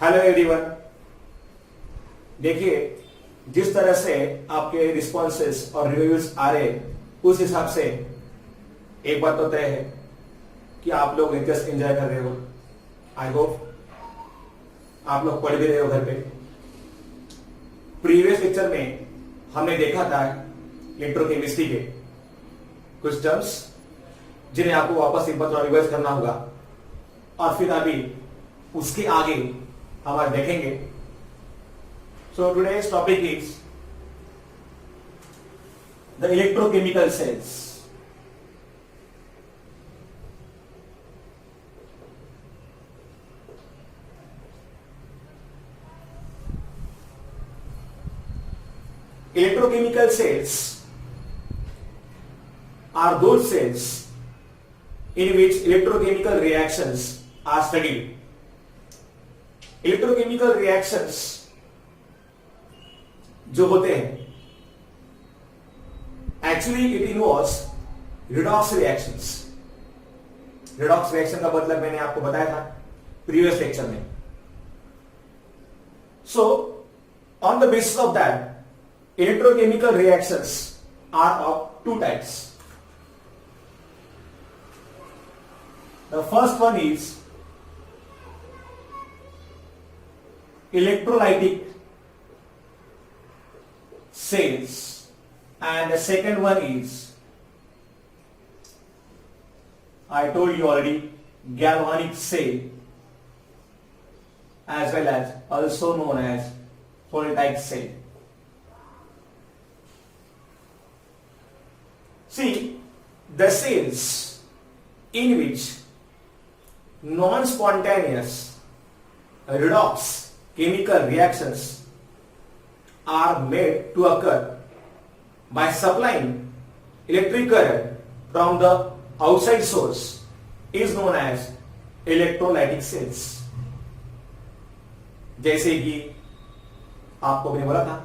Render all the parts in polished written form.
Hello everyone. देखिए, जिस तरह से आपके रिस्पॉन्सेस और रिव्यूज आ रहे उस हिसाब से एक बात तो तय है कि आप लोग लेक्चर्स एंजॉय कर रहे हो। आई होप आप लोग पढ़ भी रहे हो घर पे। प्रीवियस लेक्चर में हमने देखा था इलेक्ट्रोकेमिस्ट्री के कुछ टर्म्स जिन्हें आपको वापस एक बार थोड़ा रिवाइज करना होगा, और फिर अभी उसके आगे हम आज देखेंगे। So today's topic is the electrochemical cells. Electrochemical cells are those cells in which electrochemical reactions are studied. Electrochemical reactions जो होते हैं, actually it involves redox reactions. redox reaction का मतलब मैंने आपको बताया था previous lecture में. So on the basis of that, electrochemical reactions are of two types. The first one is electrolytic cells, and the second one is, I told you already, galvanic cell, as well as also known as photovoltaic cell. See, the cells in which non-spontaneous redox chemical reactions are made to occur by supplying electric current from the outside source is known as electrolytic cells. जैसे कि आपको मैंने बोला था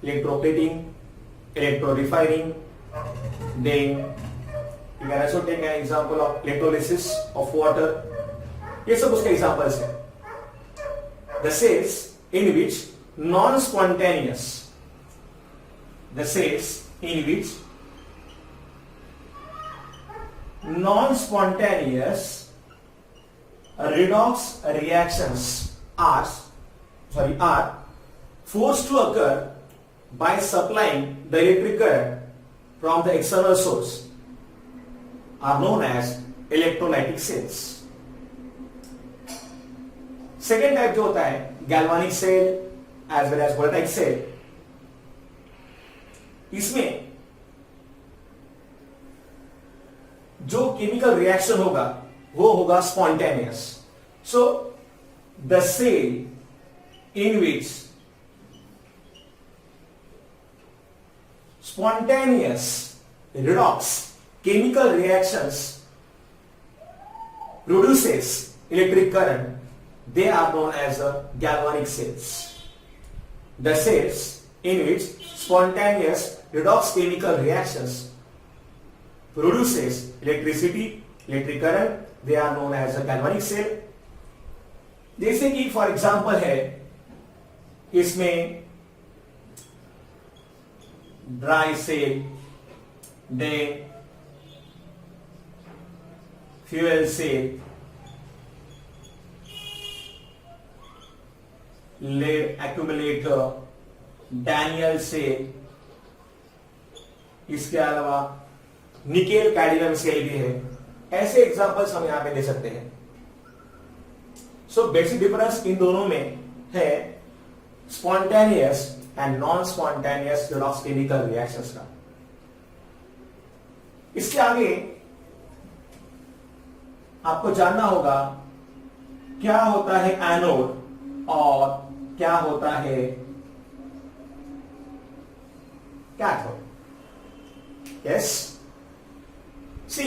electroplating, electro refining, then you can also take an example of electrolysis of water. ये सब उसके examples हैं. The cells in which non-spontaneous redox reactions are forced to occur by supplying the electric current from the external source are known as electrolytic cells. Second type जो होता है galvanic cell as well as voltaic cell. इसमें जो chemical reaction होगा वो होगा spontaneous. So the cell in which spontaneous redox chemical reactions produces electric current, they are known as the galvanic cells. The cells in which spontaneous redox chemical reactions produces electric current, they are known as a galvanic cell. जैसे कि for example है इसमें dry cell, then fuel cell, lead accumulator, Daniel cell, इसके अलावा nickel cadmium cell भी है. ऐसे examples हम यहां पे दे सकते हैं. सो बेसिक डिफरेंस इन दोनों में है spontaneous and non spontaneous redox chemical reactions का. इसके आगे आपको जानना होगा क्या होता है एनोड और क्या होता है cathode. Yes, see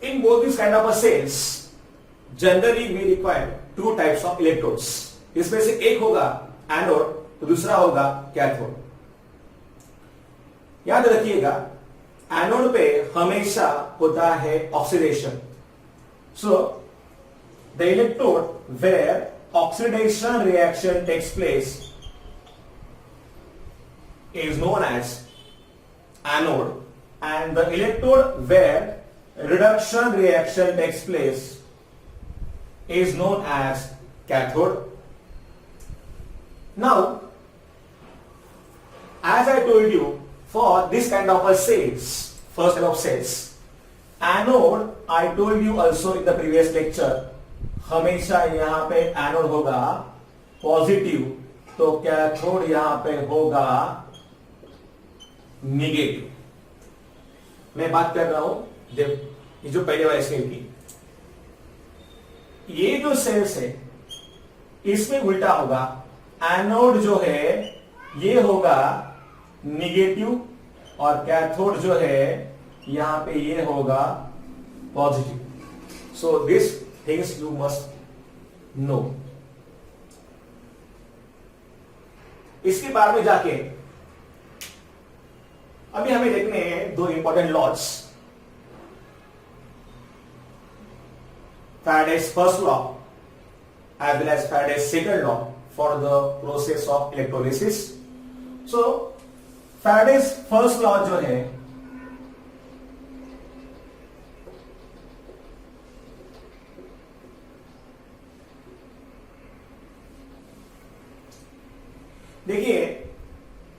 in both this kind of cells generally we require two types of electrodes. इसमें से एक होगा एनोड तो दूसरा होगा कैथोड. याद रखिएगा एनोड पे हमेशा होता है oxidation. So the electrode where oxidation reaction takes place is known as anode, and the electrode where reduction reaction takes place is known as cathode. Now, as I told you, for this kind of a cells, first type of cells, anode, I told you also in the previous lecture, हमेशा यहां पे anode होगा positive, तो cathode यहां पे होगा negative. मैं बात कर रहा हूं ये जो पहले वाले सेल की, ये जो सेल्स है इसमें उल्टा होगा. एनोड जो है ये होगा निगेटिव और कैथोड जो है यहां पे ये होगा positive. So this things you must know. इसके बाद में जाके अभी हमें देखने हैं दो important laws. Faraday's first law as well as Faraday's second law for the process of electrolysis. So Faraday's first law जो है देखिए,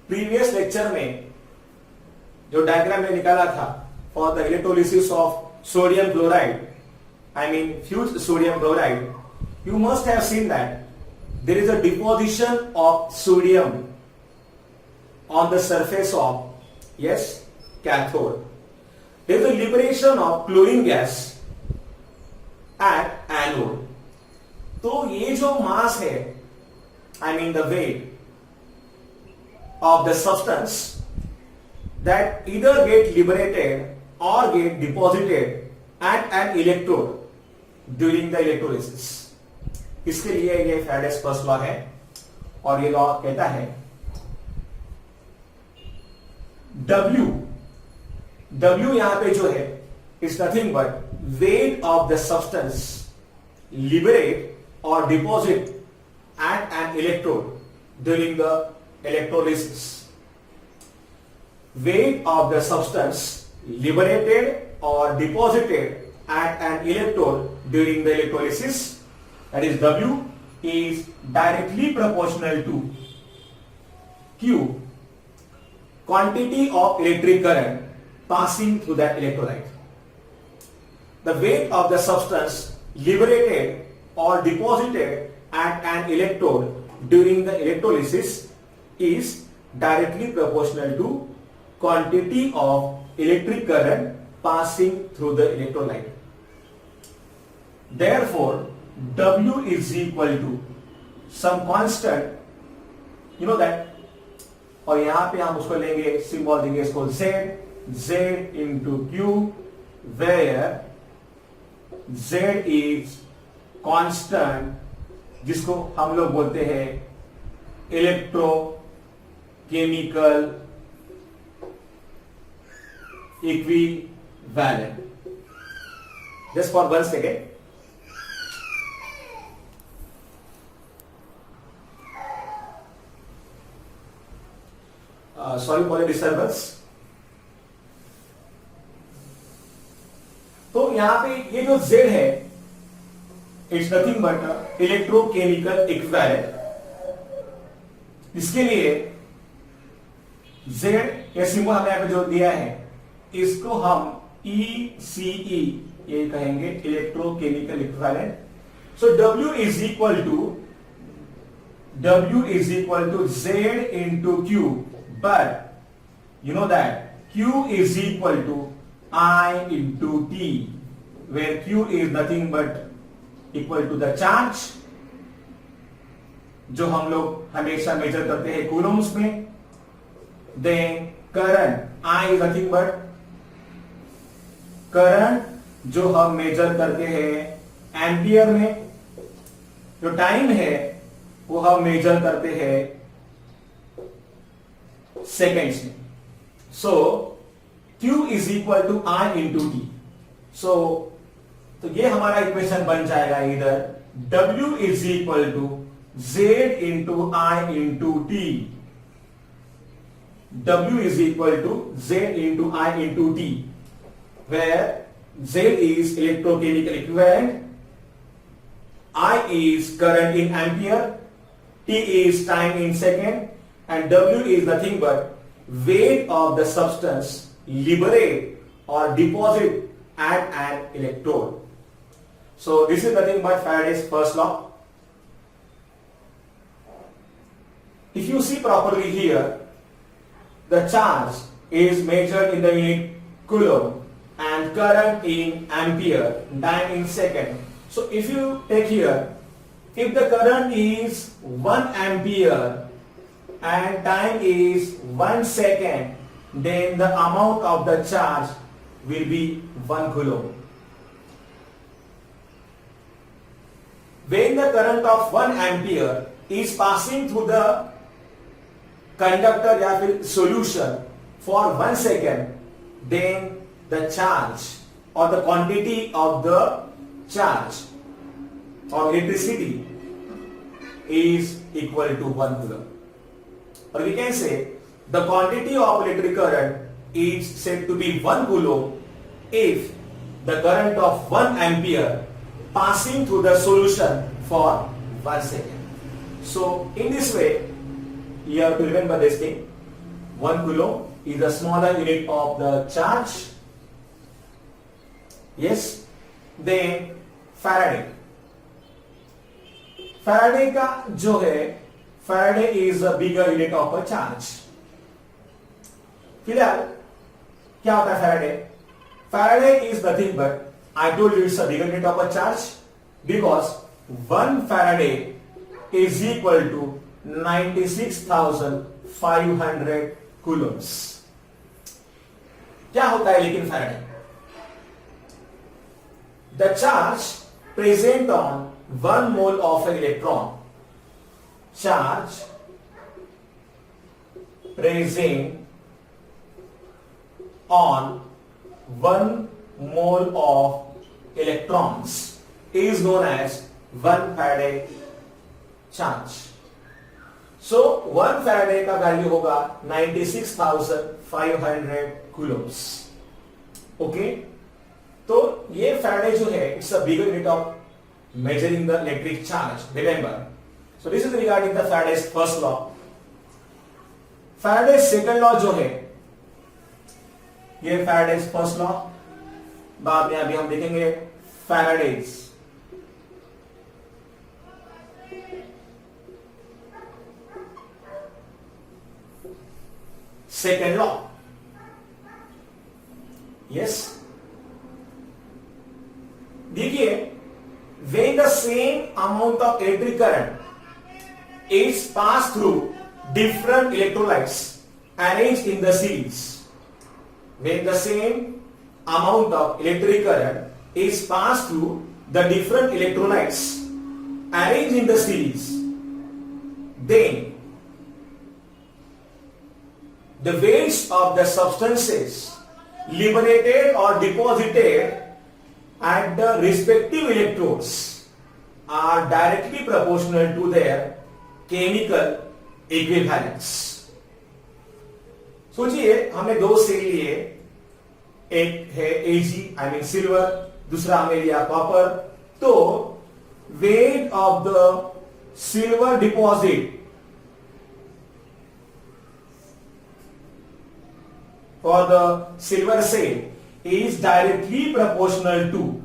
प्रीवियस लेक्चर में जो डायग्राम में निकाला था for the electrolysis of sodium chloride, I mean fused sodium chloride, you must have seen that there is a deposition of sodium on the surface of, yes, cathode. There is a liberation of chlorine gas at anode. तो ये जो मास है, I mean the weight of the substance that either get liberated or get deposited at an electrode during the electrolysis. इसके लिए ये Faraday's first law है, और ये लॉ कहता है W यहां पे जो है is nothing but weight of the substance liberate or deposit at an electrode during the electrolysis. Weight of the substance liberated or deposited at an electrode during the electrolysis, that is W, is directly proportional to Q, quantity of electric current passing through that electrolyte. The weight of the substance liberated or deposited at an electrode during the electrolysis is directly proportional to quantity of electric current passing through the electrolyte. Therefore, W is equal to some constant, you know that, और यहां पे हम उसको लेंगे, symbol देंगे इसको Z into Q, where Z is constant जिसको हम लोग बोलते हैं electrochemical equivalent. Just for 1 second. Sorry for the disturbance. तो यहां पे ये जो Z है it's nothing but electrochemical equivalent. इसके लिए Z ये सिंबल हमने यहां पे जो दिया है इसको हम ECE ये कहेंगे, electrochemical equivalent. So W is equal to Z into Q, but you know that Q is equal to I into T, where Q is nothing but equal to the charge जो हम लोग हमेशा major करते हैं coulombs में. Then current I is nothing but current जो हम major करते हैं एम्पियर में. जो टाइम है वो हम मेजर करते हैं सेकेंड्स में. सो Q is equal to I into T. So तो ये हमारा इक्वेशन बन जाएगा इधर W is equal to Z into I into T. W is equal to Z into I into T, where Z is electrochemical equivalent, I is current in ampere, T is time in second, and W is nothing but weight of the substance liberate or deposit at an electrode. So this is nothing but Faraday's first law. If you see properly here, the charge is measured in the unit coulomb and current in ampere, time in second. So if you take here, if the current is 1 ampere and time is 1 second, then the amount of the charge will be 1 coulomb. When the current of 1 ampere is passing through the conductor या फिर solution for 1 second, then the charge or the quantity of the charge or electricity is equal to 1 coulomb. Or we can say the quantity of electric current is said to be 1 coulomb if the current of 1 ampere passing through the solution for 1 second. So in this way, you have to remember this thing. 1 coulomb is the smaller unit of the charge. Yes. Then Faraday. Faraday का जो है, Faraday is a bigger unit of a charge. फिलहाल क्या होता है Faraday? Faraday is nothing but, I told you it's a bigger unit of a charge because 1 Faraday is equal to 96,500 coulombs. क्या होता है लेकिन Faraday? The charge present on 1 mole of an electron, charge present on 1 mole of electrons is known as 1 Faraday charge. So 1 Faraday का value होगा 96,500 coulombs. Okay, तो ये Faraday जो है, it's a bigger unit of measuring the electric charge. Remember. So this is regarding the Faraday's first law. Faraday's second law जो है, ये Faraday's first law. बाद में अभी हम देखेंगे Faraday's second law. Yes. देखिए, when the same amount of electric current is passed through different electrolytes arranged in the series, when the same amount of electric current is passed through the different electrolytes arranged in the series, then the weights of the substances liberated or deposited at the respective electrodes are directly proportional to their chemical equivalence. सोचिए, हमने दो cell लिए, एक है Ag, I mean silver, दूसरा हमने लिया copper. तो weight of the silver deposit for the silver cell is directly proportional to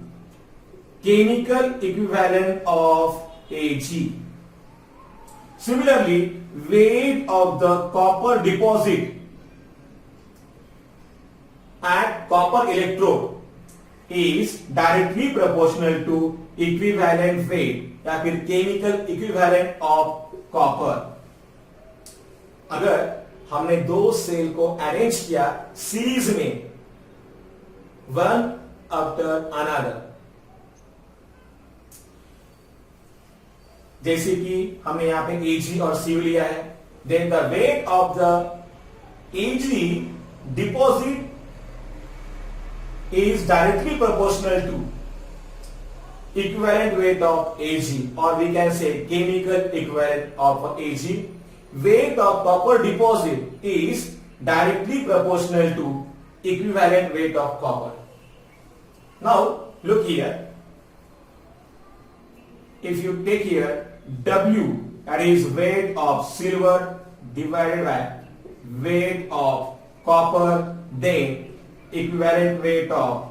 chemical equivalent of Ag. Similarly, weight of the copper deposit at copper electrode is directly proportional to equivalent weight या फिर chemical equivalent of copper. अगर हमने दो cell को arrange किया series में, one after another, जैसे कि हमने यहां पे Ag और Cu लिया है, then the weight of the Ag deposit is directly proportional to equivalent weight of Ag, or we can say chemical equivalent of Ag, weight of copper deposit is directly proportional to equivalent weight of copper. Now look here, if you take here W, that is weight of silver divided by weight of copper, then equivalent weight of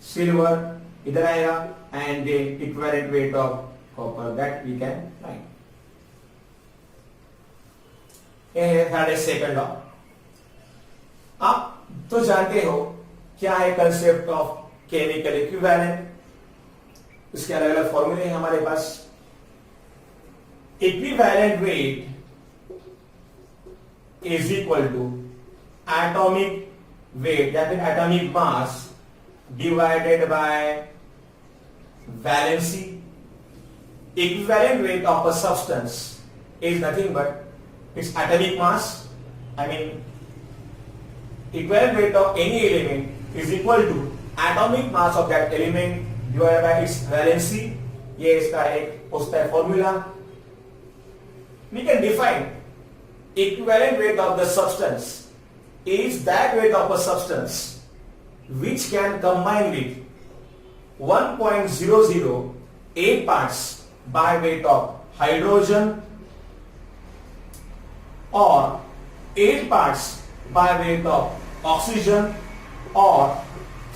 silver इधर आएगा and then equivalent weight of copper, that we can find. ये है third second law. आप तो जानते हो क्या है कंसेप्ट ऑफ केमिकल इक्विवेलेंट. इसके अलग अलग फॉर्मूले हैं हमारे पास. Equivalent weight is equal to atomic weight या फिर atomic mass divided by valency. Equivalent weight of a substance is nothing but its atomic mass. I mean, equivalent weight of any element is equal to atomic mass of that element divided by its valency. ये इसका एक होता है formula. We can define equivalent weight of the substance is that weight of a substance which can combine with 1.008 parts by weight of hydrogen or 8 parts by weight of oxygen or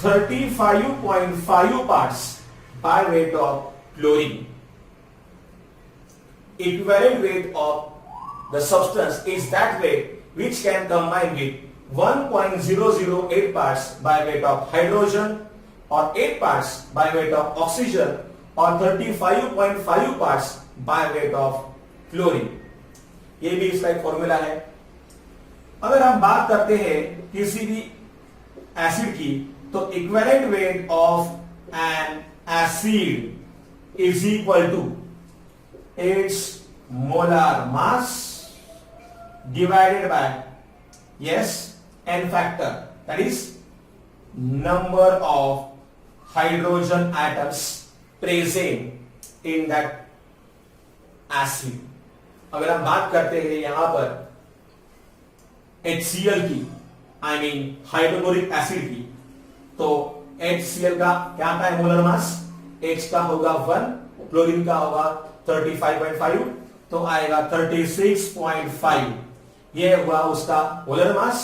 35.5 parts by weight of chlorine. Equivalent weight of the substance is that weight which can combine with 1.008 parts by weight of hydrogen or 8 parts by weight of oxygen or 35.5 parts by weight of chlorine. ये भी इसका एक formula है. अगर हम बात करते हैं किसी भी एसिड की, तो equivalent weight of an acid is equal to its molar mass divided by yes n factor, that is number of hydrogen atoms present in that acid. अगर हम बात करते हैं यहां पर HCl की, आई मीन हाइड्रोक्लोरिक एसिड की, तो HCl का क्या आता है मोलर मास? H का होगा 1, क्लोरीन का होगा 35.5, तो आएगा 36.5. ये हुआ उसका मोलर मास.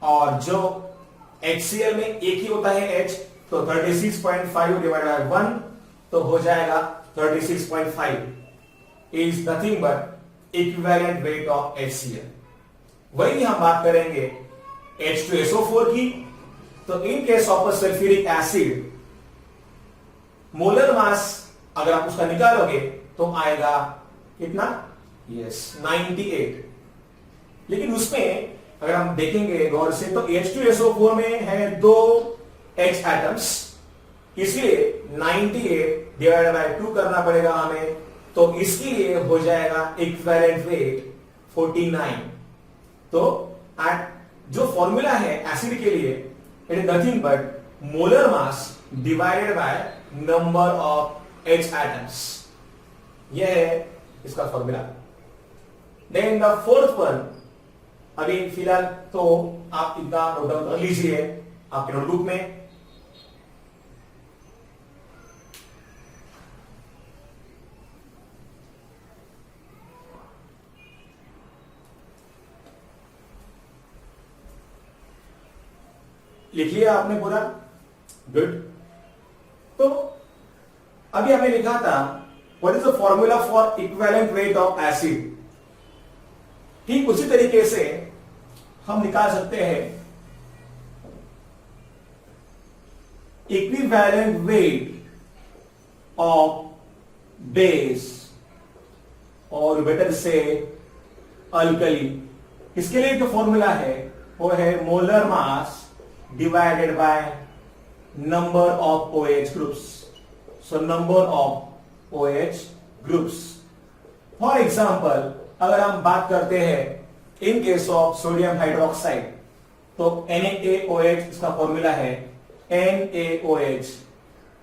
और जो HCl में एक ही होता है H, तो 36.5 डिवाइड बाय 1 तो हो जाएगा 36.5 is nothing but equivalent weight of HCl. वही हम बात करेंगे H2SO4 की. तो in case of sulphuric acid molar mass अगर आप उसका निकालोगे तो आएगा कितना? यस 98. लेकिन उसमें अगर हम देखेंगे गौर से तो H2SO4 में है 2 H एटम्स, इसलिए 98 डिवाइड बाय 2 करना पड़ेगा हमें. तो इसके लिए हो जाएगा इक्विवेलेंट वेट 49. तो जो फॉर्मूला है एसिड के लिए it is nothing but molar mass divided by number of H atoms. यह है इसका formula. Then the fourth one, अभी फिलहाल तो आप इतना नोट डाउन कर लीजिए आपके नोटबुक में. लिख लिया आपने पूरा? गुड. तो अभी हमें लिखा था what is the formula for equivalent weight of acid. ठीक उसी तरीके से हम निकाल सकते हैं इक्विवेलेंट वेट ऑफ बेस और बेटर से अल्कली. इसके लिए जो फॉर्मूला है वो है molar mass divided by number of OH groups. So number of OH groups. For example अगर हम बात करते हैं in case of sodium hydroxide, तो NaOH इसका फॉर्मूला है NaOH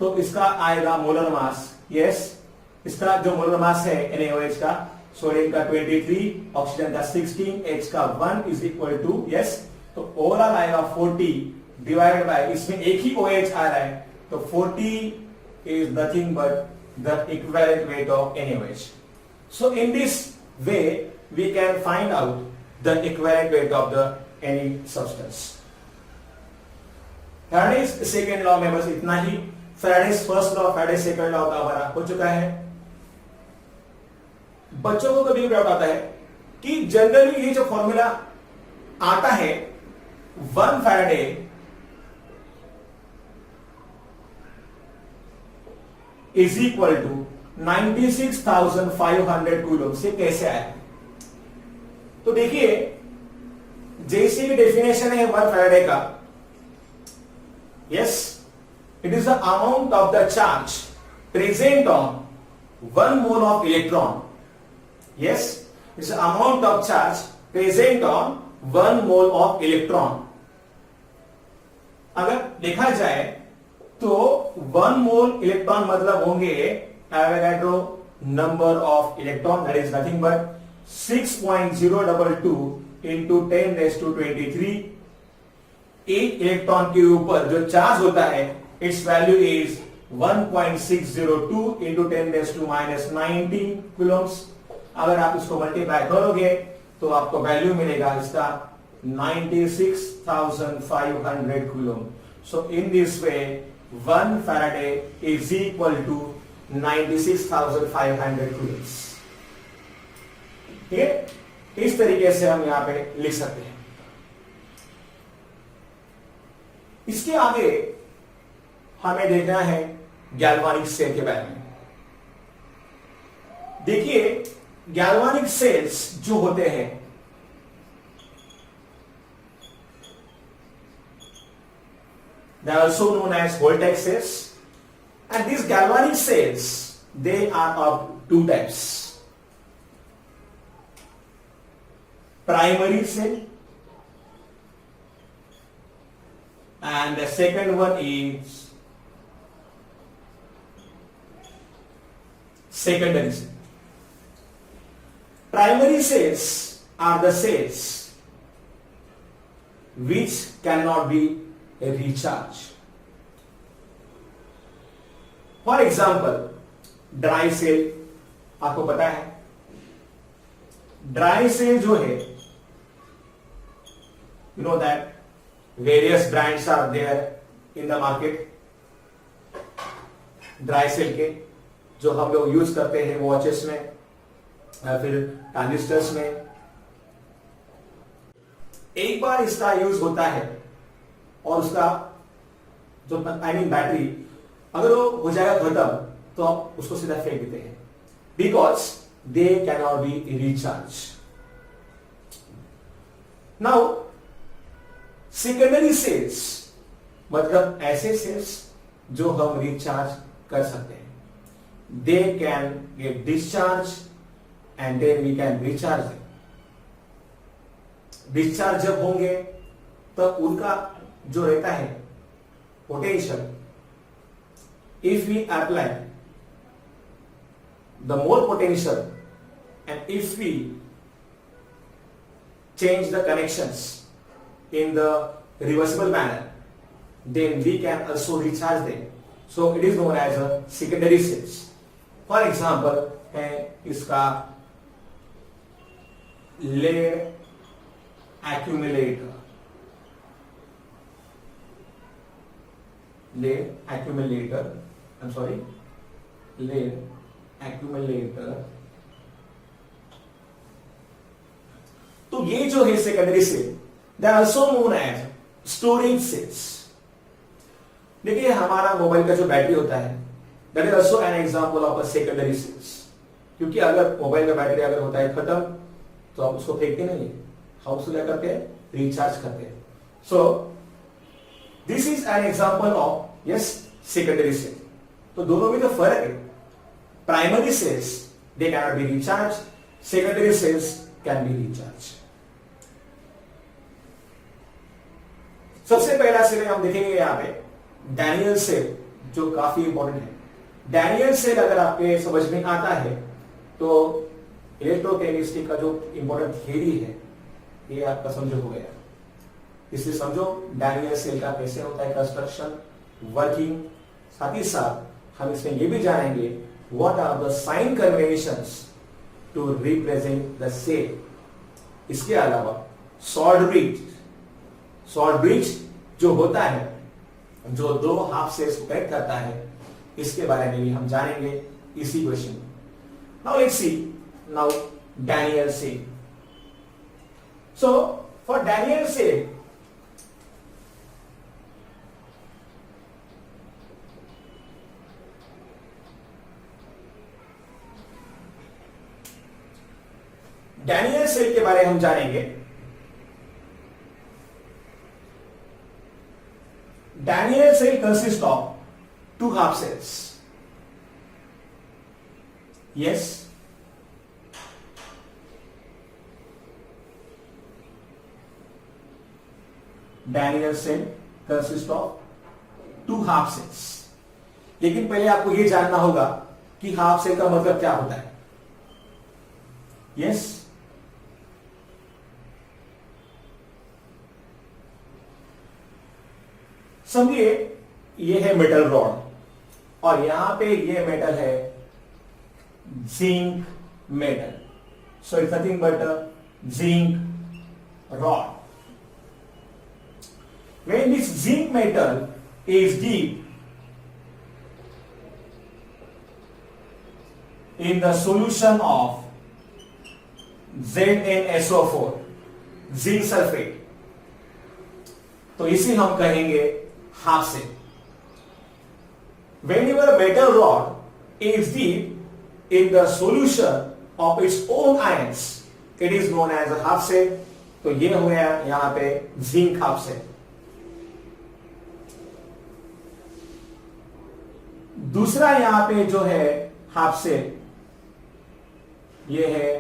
तो इसका आएगा मोलर मास, यस, इसका जो मोलर मास है NaOH का, सोडियम का 23, ऑक्सीजन का 16, H का 1 इज इक्वल टू, यस, तो ओवरऑल आएगा 40 डिवाइडेड बाय, इसमें एक ही OH आ रहा है, तो 40 is nothing but the equivalent weight of NaOH. So in this way we can find out the equivalent weight of the any substance. Faraday's second law में बस इतना ही. Faraday's first law, Faraday's second law का हमारा हो चुका है. बच्चों को कभी डाउट आता है कि जनरली ये जो फॉर्मूला आता है 1 faraday is equal to 96,500 coulomb से कैसे आया? तो देखिए, जैसी भी डेफिनेशन है 1 फैराडे का, yes, it is the amount of the charge present on 1 mole of electron. Yes, it's amount of charge present on 1 mole of electron. अगर देखा जाए तो 1 मोल इलेक्ट्रॉन मतलब होंगे Avogadro number of electron, that is nothing but 6.022 into 10 raised to 23. एक electron के ऊपर जो चार्ज होता है, its value is 1.602 into 10 raised to minus 19 coulombs. अगर आप इसको मल्टीप्लाई करोगे तो आपको वैल्यू मिलेगा इसका 96,500 coulomb. So in this way 1 Faraday is equal to 96,500 coulombs. ठीक है, इस तरीके से हम यहां पे लिख सकते हैं. इसके आगे हमें देखना है गैल्वानिक सेल के बारे में. देखिए, गैल्वानिक सेल्स जो होते हैं they are also known as Voltaic cells. And these galvanic cells, they are of two types. Primary cell and the second one is secondary cell. Primary cells are the cells which cannot be recharged. For example dry cell, आपको पता है dry cell जो है, you know that various brands are there in the market. Dry cell के जो हम लोग use करते हैं वॉचेस में या फिर ट्रांजिस्टर्स में. एक बार इसका यूज होता है और उसका जो बैटरी अगर वो हो जाएगा खत्म तो आप उसको सीधा फेंक देते हैं, because they can not be recharge. Now secondary cells मतलब ऐसे सेल्स जो हम रिचार्ज कर सकते हैं. They can get discharge and then we can recharge them. Discharge जब होंगे तो उनका जो रहता है potential, if we apply the more potential and if we change the connections in the reversible manner, then we can also recharge them. So it is known as a secondary cells. For example है इसका lead accumulator. lead accumulator तो ये जो है secondary cell, they are also known as storage cells. देखिए, हमारा mobile का जो बैटरी होता है, that is also an example of a secondary cells. क्योंकि अगर मोबाइल का बैटरी अगर होता है खत्म तो आप उसको फेंकते नहीं, हम उसको क्या करते हैं, रिचार्ज करते हैं. So this is an example of yes secondary cell. तो दोनों में तो फर्क है. Primary cells they can not be recharge, secondary cells can be recharge. सबसे पहला सेल हम देखेंगे यहां पे डैनियल सेल. जो काफी इंपॉर्टेंट है। डैनियल सेल अगर आपके समझ में आता है तो इलेक्ट्रोकेमिस्ट्री का जो इंपॉर्टेंट थियरी है ये आपका समझो हो गया। इसलिए समझो डैनियल सेल का कैसे होता है कंस्ट्रक्शन, वर्किंग, साथ ही साथ हम इसमें ये भी जानेंगे what are the sign conventions to represent the cell. इसके अलावा सॉल्ट ब्रिज जो होता है, जो दो हाफ सेल्स को कनेक्ट करता है, इसके बारे में भी हम जानेंगे इसी क्वेश्चन में। Now let's see now Daniell cell. So for Daniell cell के बारे में हम जानेंगे। Daniel cell consists of two half cells. Yes. Daniel cell consists of two half cells. लेकिन पहले आपको यह जानना होगा कि हाफ सेल का मतलब क्या होता है। यस, समझिए ये है मेटल रॉड और यहां पे ये मेटल है zinc metal. So it's nothing but zinc rod. When this zinc metal is deep in the solution of ZnSO4, zinc sulphate, तो इसे हम कहेंगे half cell. Whenever metal rod is deep in the solution of its own ions, it is known as a half cell। तो ये हो गया यहां पे जिंक हाफ सेल। दूसरा यहां पे जो है हाफ सेल, ये है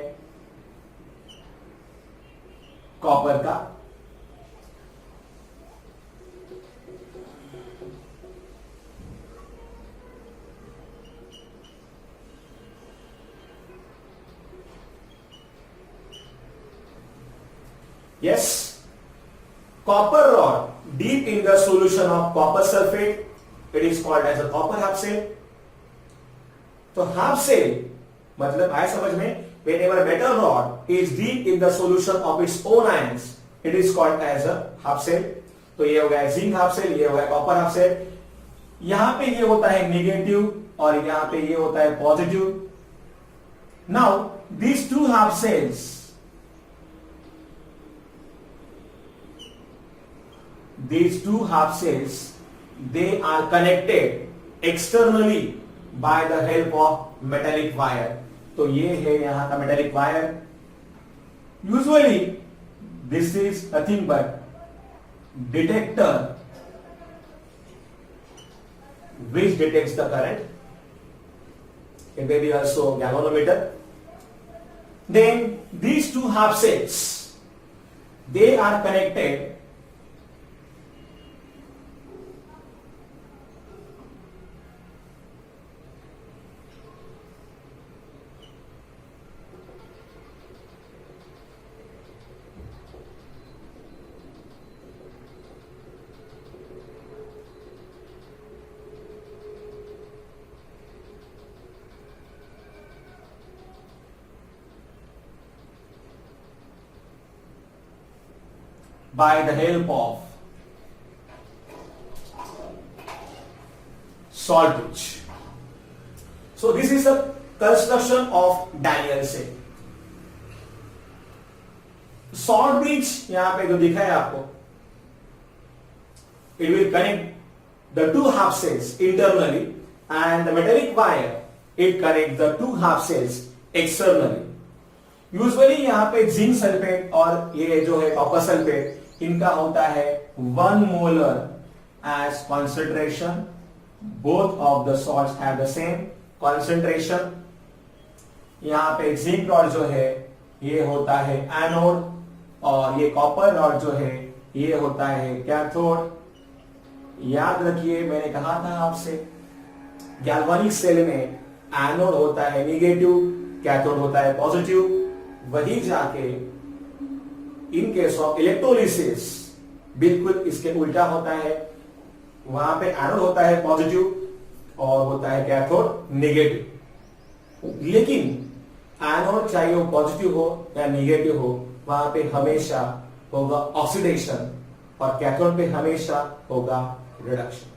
कॉपर का। Yes, copper rod deep in the solution of copper sulfate, it is called as a copper half cell। तो हाफ सेल मतलब आया समझ में, whenever metal rod is deep in the solution of its own ions, it is called as a half cell। तो ये हो गया zinc half cell, ये हो गया कॉपर हाफ सेल। यहां पे ये होता है नेगेटिव और यहां पे ये होता है positive. Now these two half cells, these two half cells, they are connected externally by the help of metallic wire। तो ये है यहां का metallic wire। Usually this is nothing but detector which detects the current। It may be also galvanometer। Then these two half cells, they are connected by the help of salt bridge। So this is the construction of Daniel cell। salt bridge यहां पे जो दिखा है आपको, it will connect the two half cells internally and the metallic wire it connects the two half cells externally। Usually यहां पे zinc sulphate और ये जो है कॉपर सल्फेट, इनका होता है 1 molar as concentration। both of the salts have the same concentration। यहां पे जिंक रॉड जो है ये होता है एनोड और ये कॉपर रॉड जो है ये होता है कैथोड। याद रखिए मैंने कहा था आपसे गैल्वेनिक सेल में एनोड होता है नेगेटिव, कैथोड होता है पॉजिटिव, वही जाके इन केस ऑफ इलेक्ट्रोलिसिस बिल्कुल इसके उल्टा होता है, वहां पे एनोड होता है पॉजिटिव और होता है कैथोड नेगेटिव। लेकिन एनोड चाहे वो पॉजिटिव हो या नेगेटिव हो, वहां पे हमेशा होगा ऑक्सीडेशन और कैथोड पे हमेशा होगा reduction.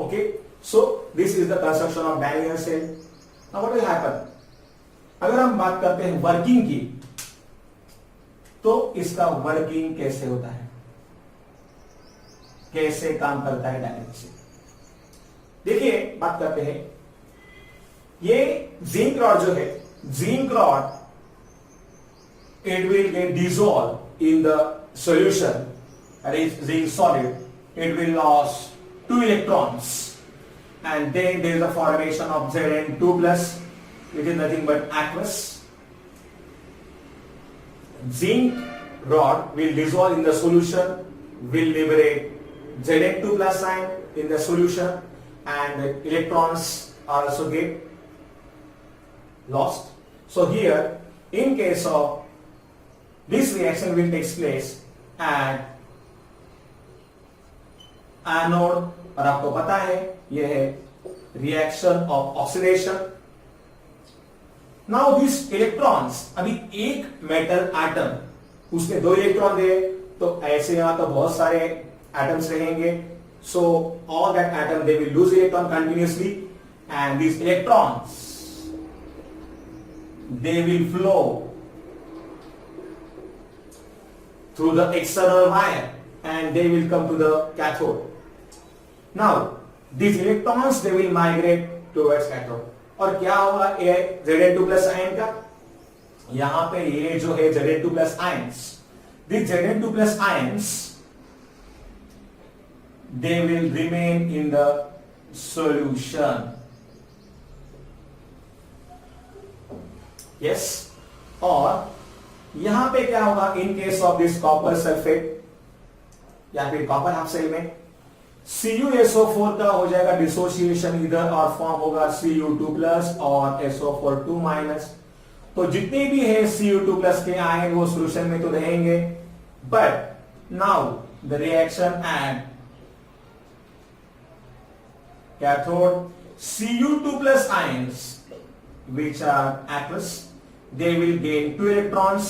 Okay, so this is the construction of Daniell cell. Now what will happen, अगर हम बात करते हैं वर्किंग की, तो इसका वर्किंग कैसे होता है, कैसे काम करता है डायनियल सेल। देखिए बात करते हैं, ये जिंक रॉड जो है, zinc rod it will get dissolved in the solution, that is zinc solid. It will lose 2 electrons and then there is a formation of Zn2 plus, which is nothing but aqueous. Zinc rod will dissolve in the solution, will liberate Zn2 plus ion in the solution, and the electrons also get lost. So here in case of this reaction will take place at anode, और आपको पता है यह है reaction of oxidation. Now this electrons, अभी एक metal atom, उसके 2 electron दे, तो ऐसे यहां तो बहुत सारे एटम्स रहेंगे, so all that atom they will lose electron continuously and this electrons they will flow through the external wire and they will come to the cathode. Now these electrons they will migrate towards cathode. और क्या होगा Zn2 plus ion का, यहां पे ये जो है Zn2 plus ions, these Zn2 plus ions they will remain in the solution. Yes, और यहां पे क्या होगा, in case of this copper sulphate या फिर कॉपर हाफ सेल में CuSO4 का हो जाएगा डिसोसिएशन इधर और फॉर्म होगा Cu2 प्लस और SO4 2 माइनस। तो जितने भी है Cu2 प्लस के आयन वो सोल्यूशन में तो रहेंगे, but now the reaction at cathode Cu2 plus ions which are aqueous, they will gain 2 electrons.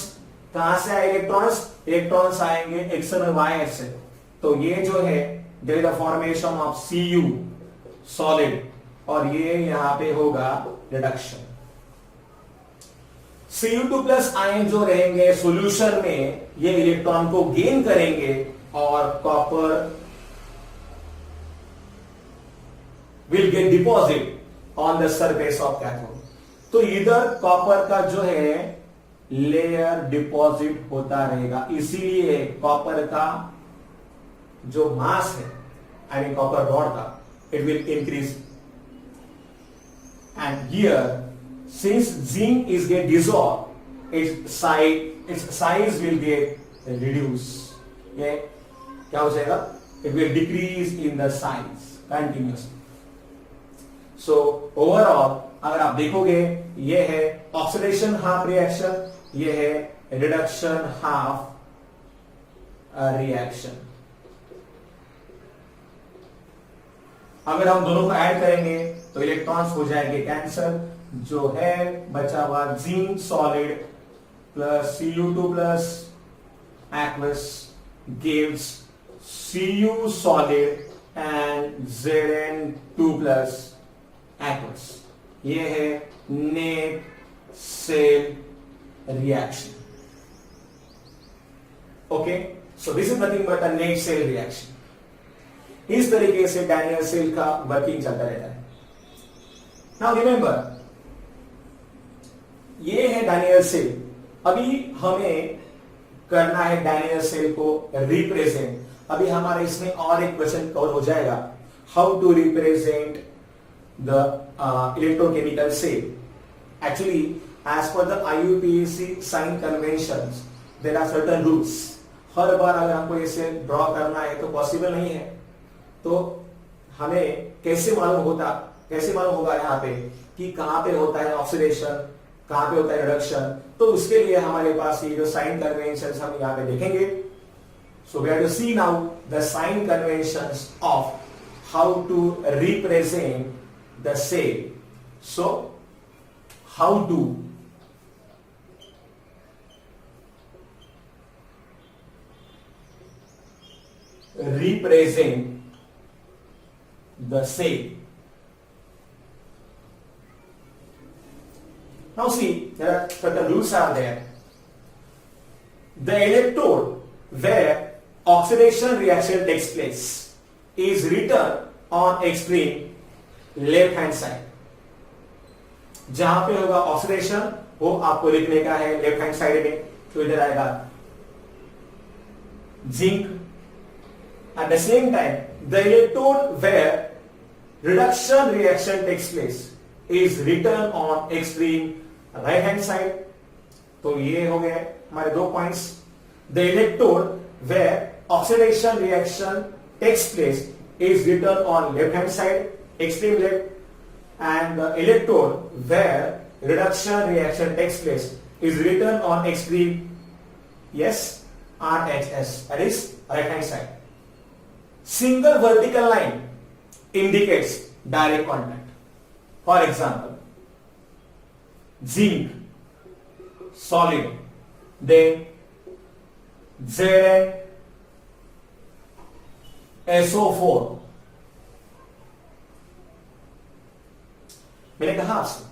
कहां से आए इलेक्ट्रॉन्स, इलेक्ट्रॉन्स आएंगे एक्सटर्नल वायर से, तो ये जो है there is a formation of Cu solid और ये यहां पे होगा रिडक्शन। Cu2 प्लस आयन जो रहेंगे सॉल्यूशन में, ये इलेक्ट्रॉन को गेन करेंगे और copper will get deposit on the surface of cathode. तो इधर कॉपर का जो है लेयर डिपॉजिट होता रहेगा, इसीलिए कॉपर का जो मास है, आई मीन कॉपर रॉड का, it will increase. And here since zinc is get dissolve, it's size will get reduce. ये क्या हो जाएगा, it will decrease in the size continuously. So overall अगर आप देखोगे, ये है ऑक्सीडेशन हाफ रिएक्शन, ये है रिडक्शन हाफ रिएक्शन। अगर हम दोनों को ऐड करेंगे तो इलेक्ट्रॉन्स हो जाएंगे कैंसल, जो है बचा हुआ zinc solid plus Cu2 plus aqueous gives Cu solid and Zn2 plus aqueous. ये है net cell reaction. Okay, so this is nothing but a net cell reaction. इस तरीके से डायनियल सेल का वर्किंग चलता रहता है। नाउ रिमेंबर, ये है डायनियल सेल। अभी हमें करना है डायनियल सेल को रिप्रेजेंट। अभी हमारा इसमें और एक क्वेश्चन कवर हो जाएगा, how to represent the electrochemical cell. Actually, as per the IUPAC sign conventions, there are certain rules. हर बार अगर हमको इसे ड्रॉ करना है तो पॉसिबल नहीं है, तो हमें कैसे मालूम होगा यहाँ पे कि कहाँ पे होता है ऑक्सीडेशन, कहाँ पे होता है रिडक्शन? तो उसके लिए हमारे पास ये जो साइन कन्वेंशन हम यहाँ पे देखेंगे. So we have to see now the sign conventions of how to represent the cell. So how to represent the same. Now see, there are certain rules are there. The electrode where oxidation reaction takes place is written on extreme left hand side. जहां पे होगा oxidation वो आपको लिखने का है left hand side में. तो इधर आएगा zinc. At the same time, the electrode where reduction reaction takes place is written on extreme right hand side. तो ये हो गए हमारे दो points. The electrode where oxidation reaction takes place is written on left hand side, extreme left, and the electrode where reduction reaction takes place is written on extreme yes RHS, that is right hand side. Single vertical line indicates direct contact. For example, zinc solid, then ZnSO4. मैंने कहा आपसे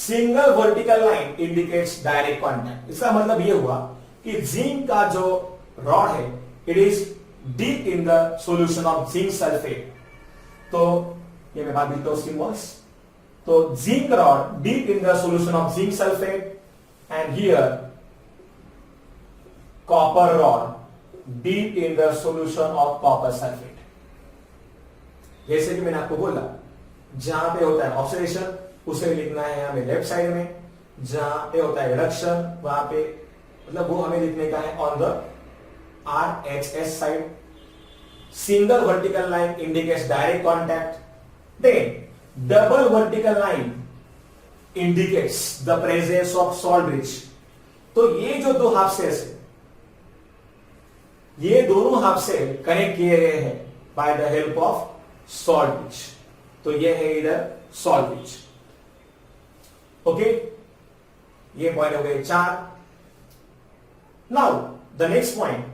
single vertical line indicates direct contact. इसका मतलब यह हुआ कि zinc का जो रॉड है it is deep in the solution of zinc sulfate. तो ये मैं बात देता हूं सिंबल्स. तो zinc rod deep in the solution of zinc sulfate, and here copper rod deep in the solution of copper sulfate. जैसे कि मैंने आपको बोला जहां पे होता है ऑक्सीडेशन उसे लिखना है हमें लेफ्ट साइड में, जहां पे होता है रिडक्शन वहां पे मतलब वो हमें लिखने का है on the RHS side. Single vertical line indicates direct contact. Then double vertical line indicates the presence of salt bridge. तो ये जो दो हाफ सेल्स है ये दोनों हाफ सेल कनेक्ट किए गए हैं by the help of salt bridge. तो ये है इधर सॉल्ट ब्रिज. ओके, ये पॉइंट हो गए 4. Now the next point,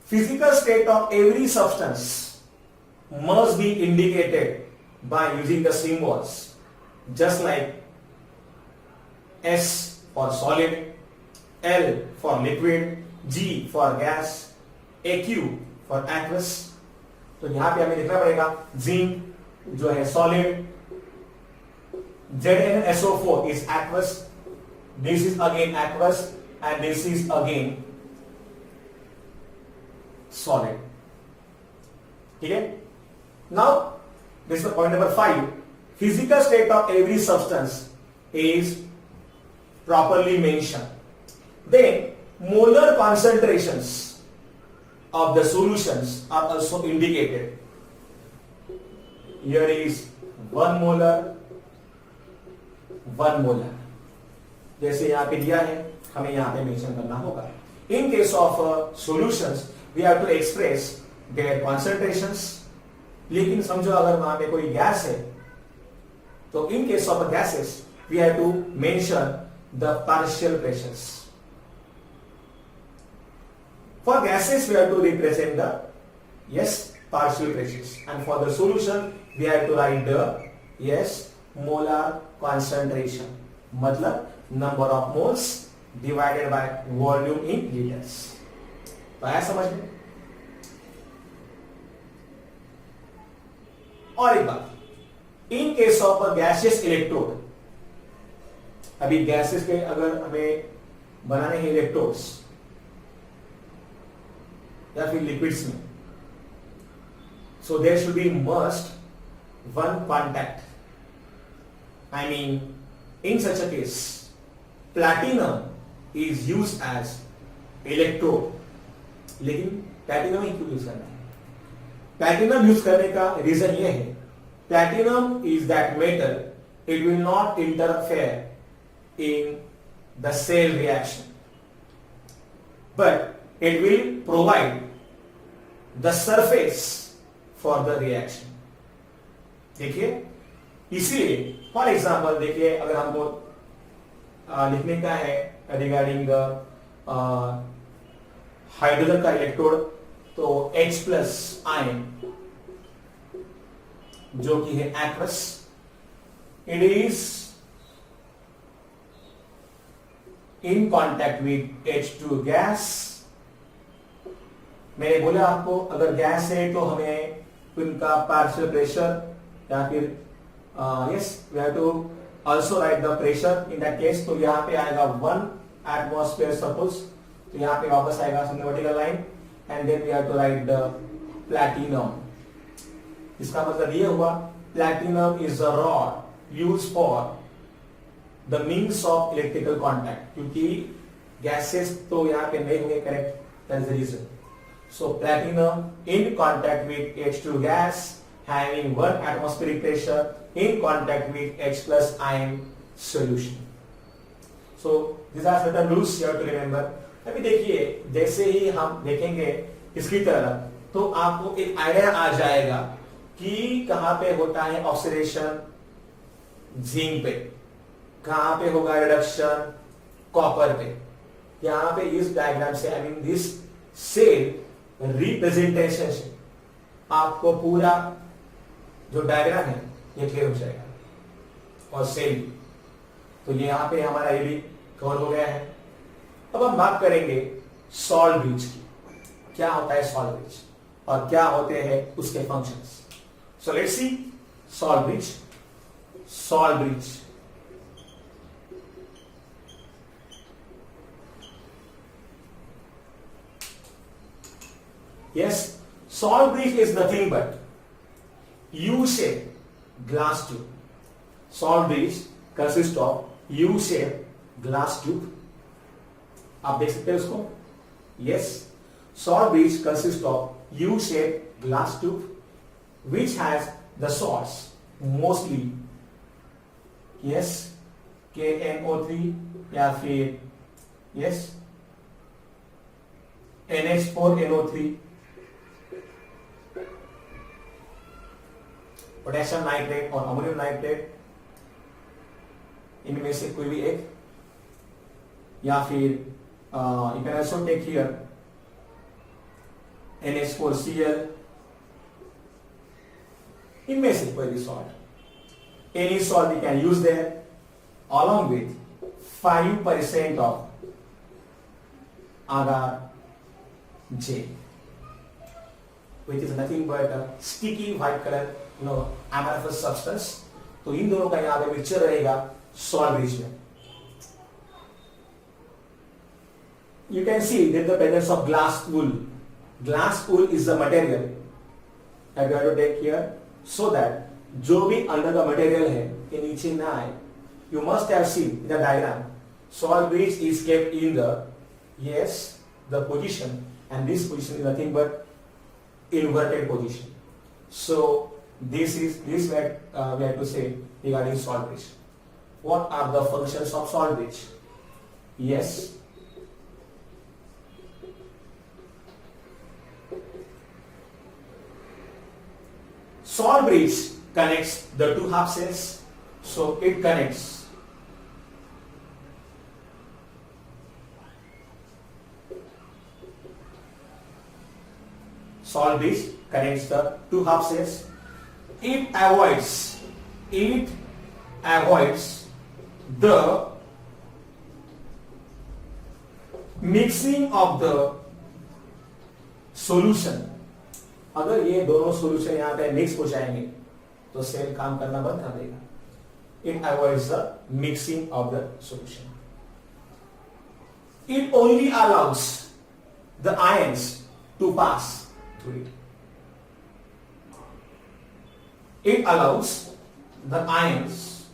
physical state of every substance must be indicated by using the symbols just like S for solid, L for liquid, G for gas, AQ for aqueous. तो यहां पे हमें लिखना पड़ेगा zinc जो है solid, ZnSO4 is aqueous, this is again aqueous and this is again solid. ठीक है. Now this is the point number 5. Physical state of every substance is properly mentioned. Then molar concentrations of the solutions are also indicated. Here is 1 molar, 1 molar. जैसे यहाँ पे दिया है हमें यहाँ पे मेंशन करना होगा. In case of solutions we have to express their concentrations. लेकिन समझो अगर वहां पे कोई गैस है तो in case of gases we have to mention the partial pressures. For gases we have to represent the yes partial pressures, and for the solution we have to write the yes molar concentration, मतलब number of moles divided by volume in liters. तो आया समझ में. और एक बात, in case of gaseous electrode, अभी gases के अगर हमें बनाने हैं इलेक्ट्रोड्स या फिर लिक्विड्स में, so there should be must one contact. I mean in such a case platinum is used as electrode. लेकिन प्लैटिनम ही क्यों यूज करना है? प्लैटिनम यूज करने का रीजन ये है, platinum is that metal, it will not interfere in the cell reaction, but it will provide the surface for the reaction. देखिए, इसीलिए फॉर एग्जाम्पल देखिए, अगर हमको लिखने का है रिगार्डिंग हाइड्रोजन का इलेक्ट्रोड, तो H प्लस आयन जो कि है aqueous, it is in contact with H2 gas. मैंने बोला आपको, अगर गैस है तो हमें उनका पार्शियल प्रेशर या फिर yes we have to also write the pressure in that case. तो यहां पे आएगा 1 एटमॉस्फेयर सपोज, तो यहां पे वापस आएगा vertical line, and then we have to write the platinum. इसका मतलब ये हुआ, platinum is a rod use for the means of electrical contact, क्योंकि गैसेस तो यहां पे नहीं होंगे, correct, that is the reason. So platinum in contact with H2 gas having 1 atmospheric pressure in contact with H plus ion solution. So these are certain rules you have to remember. अभी देखिए, जैसे ही हम देखेंगे इसकी तरफ, तो आपको एक आइडिया आ जाएगा कि कहां पे होता है ऑक्सीडेशन जिंक पे, कहां पे होगा रिडक्शन कॉपर पे। यहां पे इस डायग्राम से, I mean this cell representation से आपको पूरा जो डायग्राम है ये क्लियर हो जाएगा। और सेल, तो ये यहां पे हमारा ये भी कवर हो गया है। अब हम बात करेंगे सॉल्ट ब्रिज की, क्या होता है सॉल्ट ब्रिज और क्या होते हैं उसके functions. So let's see salt bridge. Salt bridge, yes, salt bridge is nothing but U-shaped glass tube. Salt bridge consists of U-shaped glass tube. आप देख सकते हैं उसको, yes, salt bridge consists of U-shaped glass tube which has the salts mostly, yes, KNO3 या फिर yes NH4NO3, potassium nitrate और ammonium nitrate, इनमें से कोई भी एक, या फिर you can also take here NH4Cl, इनमें से कोई भी salt, any salt we can use there along with 5% of agar J, which is nothing but a sticky white color amorphous substance। तो इन दोनों का यहां पे मिक्सचर रहेगा सॉल्ट ब्रिज में। You can see that the presence of glass wool. Glass wool is the material that we have to take here so that जो भी अंदर का मटेरियल है ये नीचे ना आए। You must have seen in the diagram, salt bridge is kept in the the position, and this position is nothing but inverted position. So this we have to say regarding salt bridge. What are the functions of salt bridge? Yes, salt bridge connects the two half cells. So it connects salt bridge connects the two half cells. It avoids the mixing of the solution. अगर ये दोनों solution यहाँ पे mix हो जाएंगे तो cell काम करना बंद कर देगा। It avoids the mixing of the solution. It only allows the ions to pass through it. It allows the ions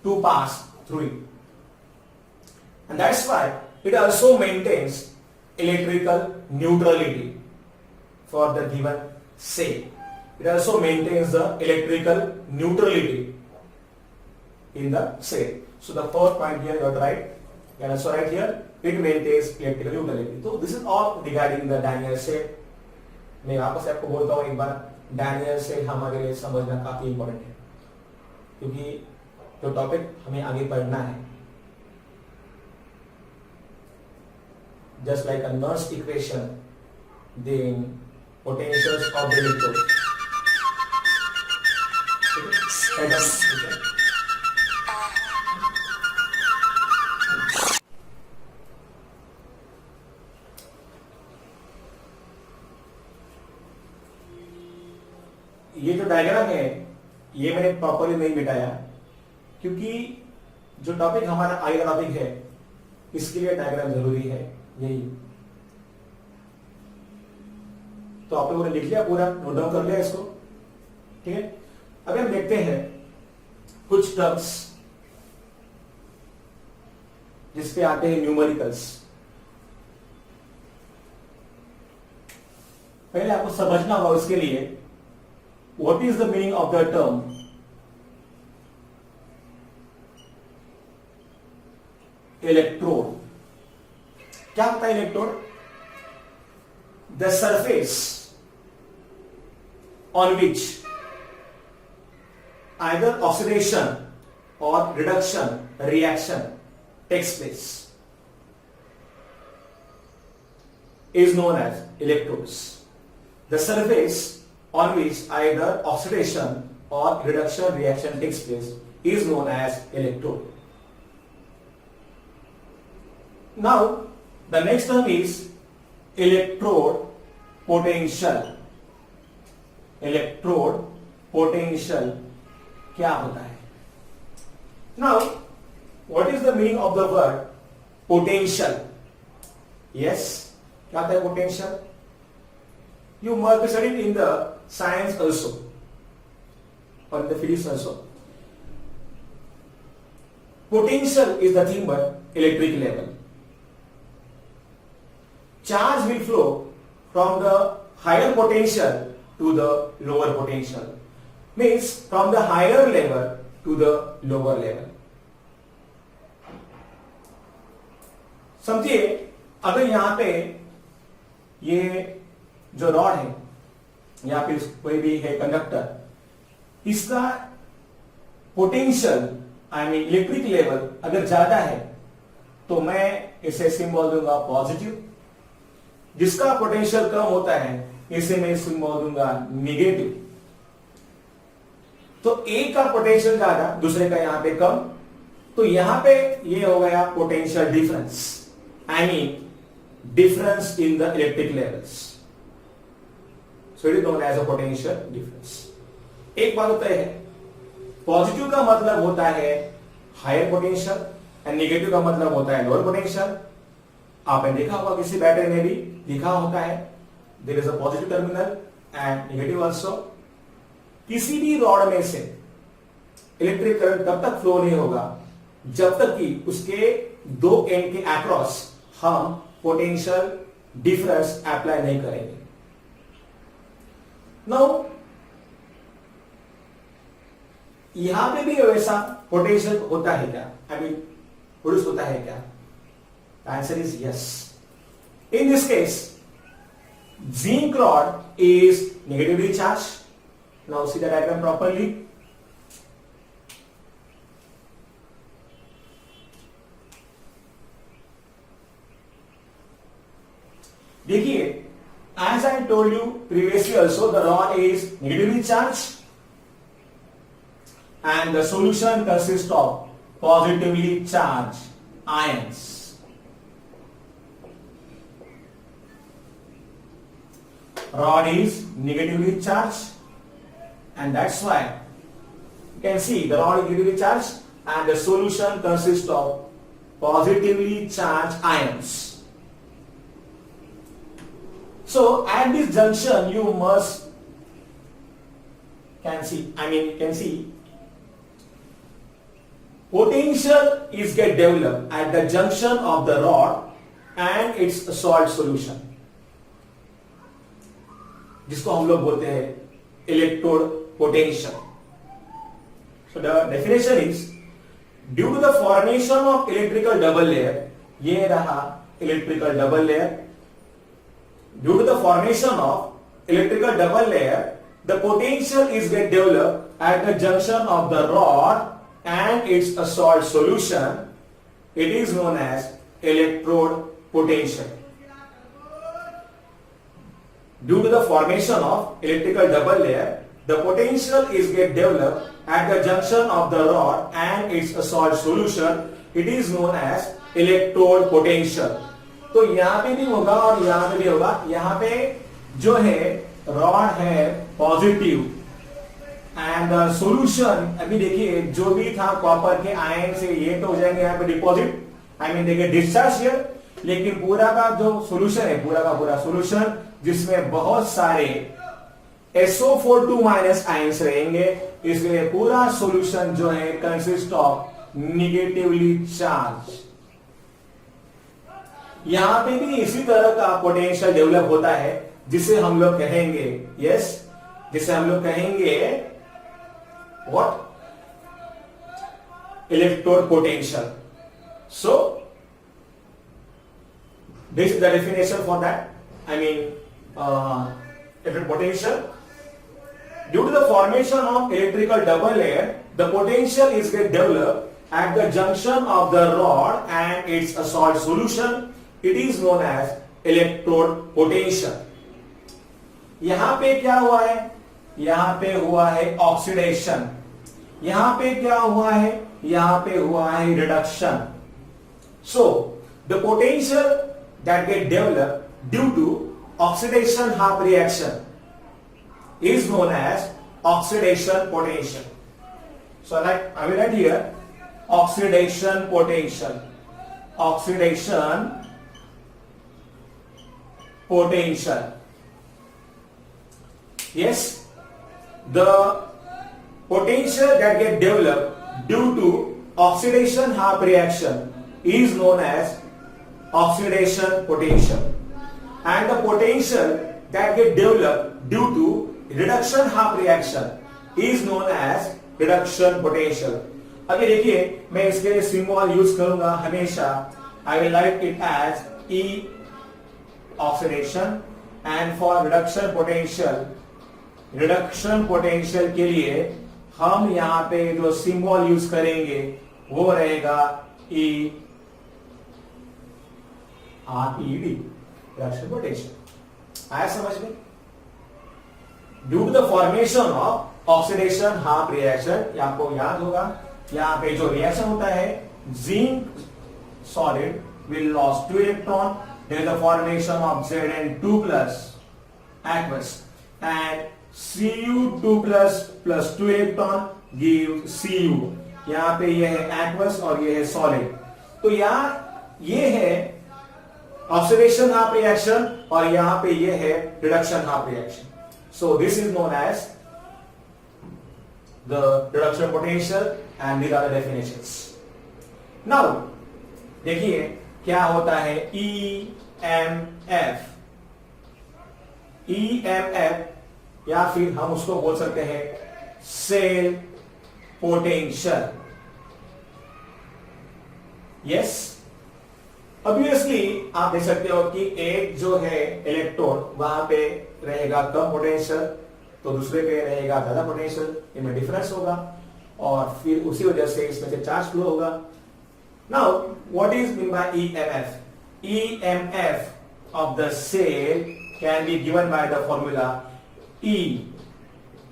to pass through it. And that's why it also maintains electrical neutrality. for the given cell. It also maintains the electrical neutrality in the cell. So the first point here you have to write. You can also write here, it maintains electrical neutrality. So this is all regarding the Daniell cell. मैं वापस आपको बोलता हूँ एक बार, Daniell cell हमारे लिए समझना काफी इंपॉर्टेंट है, क्योंकि जो टॉपिक हमें आगे पढ़ना है, just like a Nernst equation, then potentials of the electrode. ये जो डायग्राम है ये मैंने प्रॉपरली नहीं मिटाया, क्योंकि जो टॉपिक हमारा आगे का टॉपिक है इसके लिए डायग्राम जरूरी है। यही तो आप लोगों ने लिख लिया, पूरा नोट डाउन कर लिया इसको, ठीक है। अभी हम देखते हैं कुछ टर्म्स जिसपे आते हैं न्यूमेरिकल्स। पहले आपको समझना होगा उसके लिए what is the meaning of the term electrode. क्या होता है electrode? The surface on which either oxidation or reduction reaction takes place is known as electrodes. The surface on which either oxidation or reduction reaction takes place is known as electrode. Now the next term is electrode potential. Electrode potential क्या होता है? Now, what is the meaning of the word potential? Yes, क्या होता है potential? You must be studied in the science also, or in the physics also. Potential is nothing but electric level. Charge will flow from the higher potential to the lower potential. Means from the higher level to the lower level. समझिए, अगर यहां पे ये जो rod है या फिर कोई भी है कंडक्टर, इसका potential I mean electric level अगर ज्यादा है तो मैं इसे सिंबल दूंगा पॉजिटिव। जिसका पोटेंशियल कम होता है इसे मैं सिंबल दूंगा नेगेटिव। तो एक का पोटेंशियल ज्यादा, दूसरे का यहां पे कम, तो यहां पे ये हो गया potential difference, I mean difference in the electric levels. So it is known as a potential difference. एक बात होता है, पॉजिटिव का मतलब होता है हायर पोटेंशियल एंड नेगेटिव का मतलब होता है लोअर पोटेंशियल। आपने देखा होगा किसी बैटरी में भी लिखा होता है there is a positive terminal and negative also. किसी भी रॉड में से इलेक्ट्रिक करंट तब तक फ्लो नहीं होगा जब तक कि उसके दो एंड के अक्रॉस हम पोटेंशियल डिफरेंस अप्लाई नहीं करेंगे। नाउ यहां पे भी वैसा पोटेंशियल होता है क्या, आई मीन प्रोड्यूस होता है क्या? Answer is yes. In this case zinc rod is negatively charge. Now see the diagram properly. देखिए, as I told you previously also, the rod is negatively charged and the solution consists of positively charged ions. Rod is negatively charged, and that's why you can see the rod is negatively charged and the solution consists of positively charged ions. So at this junction you can see potential is get developed at the junction of the rod and its salt solution. जिसको हम लोग बोलते हैं electrode potential. So the definition is due to the formation of electrical double layer, ये रहा electrical double layer. Due to the formation of electrical double layer, the potential is get developed at the junction of the rod and its a salt solution. It is known as electrode potential. Due to the formation of electrical double layer, the potential is get developed at the junction of the rod and its a salt solution. It is known as electrode potential. तो यहां पे भी होगा और यहां पे भी होगा. यहां पे जो है रॉड है पॉजिटिव एंड सॉल्यूशन, अभी देखिए जो भी था कॉपर के आयन से ये तो हो जाएंगे यहाँ पे डिपॉजिट, आई मीन देखिए डिस्चार्ज हियर. लेकिन पूरा का जो सॉल्यूशन है, पूरा का पूरा सॉल्यूशन जिसमें बहुत सारे SO4 माइनस आयंस रहेंगे, इसलिए पूरा सॉल्यूशन जो है कंसिस्ट ऑफ निगेटिवली चार्ज. यहां पे भी इसी तरह का पोटेंशियल डेवलप होता है जिसे हम लोग कहेंगे, यस, जिसे हम लोग कहेंगे what, electrode potential. So this is the definition for that, I mean electric potential. Due to the formation of electrical double layer, the potential is get developed at the junction of the rod and its a salt solution. It is known as electrode potential. यहां पे क्या हुआ है, यहां पे हुआ है oxidation. यहां पे क्या हुआ है, यहां पे हुआ है reduction. So the potential that get developed due to oxidation half reaction is known as oxidation potential. So I will write here oxidation potential. Oxidation potential. Yes, the potential that get developed due to oxidation half reaction is known as oxidation potential. And the potential that get developed due to reduction half reaction is known as reduction potential. अभी देखिए मैं इसके लिए symbol use करूंगा हमेशा. I will write it as E oxidation, and for reduction potential के लिए हम यहाँ पे जो सिंबल यूज करेंगे वो रहेगा E RED, reduction potential. आया समझ में? Due to the formation of oxidation half reaction, ये आपको याद होगा, यहाँ पे जो रिएक्शन होता है, zinc solid will lose 2 electron. There is the formation of Zn2 plus aqueous, and Cu2 plus 2 electron gives Cu. यहाँ पे ये है aqueous और ये है solid. तो यहाँ ये है ऑक्सीडेशन हाफ रिएक्शन और यहां पे ये है reduction half reaction. So this is known as the reduction potential and these are the definitions. Now देखिए क्या होता है EMF. EMF या फिर हम उसको बोल सकते हैं सेल पोटेंशियल. यस, ऑब्वियसली आप देख सकते हो कि एक जो है इलेक्ट्रोड वहां पे रहेगा कम पोटेंशियल, तो दूसरे पे रहेगा ज्यादा पोटेंशियल, इनमें डिफरेंस होगा और फिर उसी वजह से इसमें से चार्ज फ्लो होगा. Now what is mean by EMF? EMF of the cell can be given by the formula E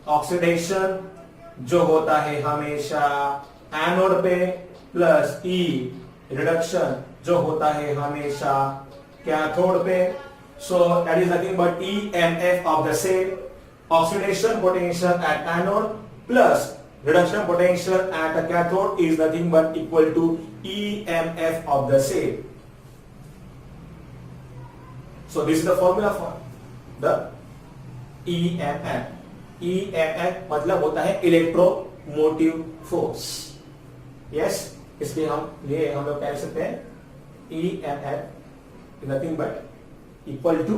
oxidation जो होता है हमेशा एनोड पे, प्लस E रिडक्शन जो होता है हमेशा कैथोड पे. So that is nothing but EMF of the cell. Oxidation potential at anode plus reduction potential at the cathode is nothing but equal to EMF of the cell. So this is the formula for the EMF. EMF मतलब होता है electromotive force. Yes, इसलिए हम लोग कह सकते हैं EMF is nothing but equal to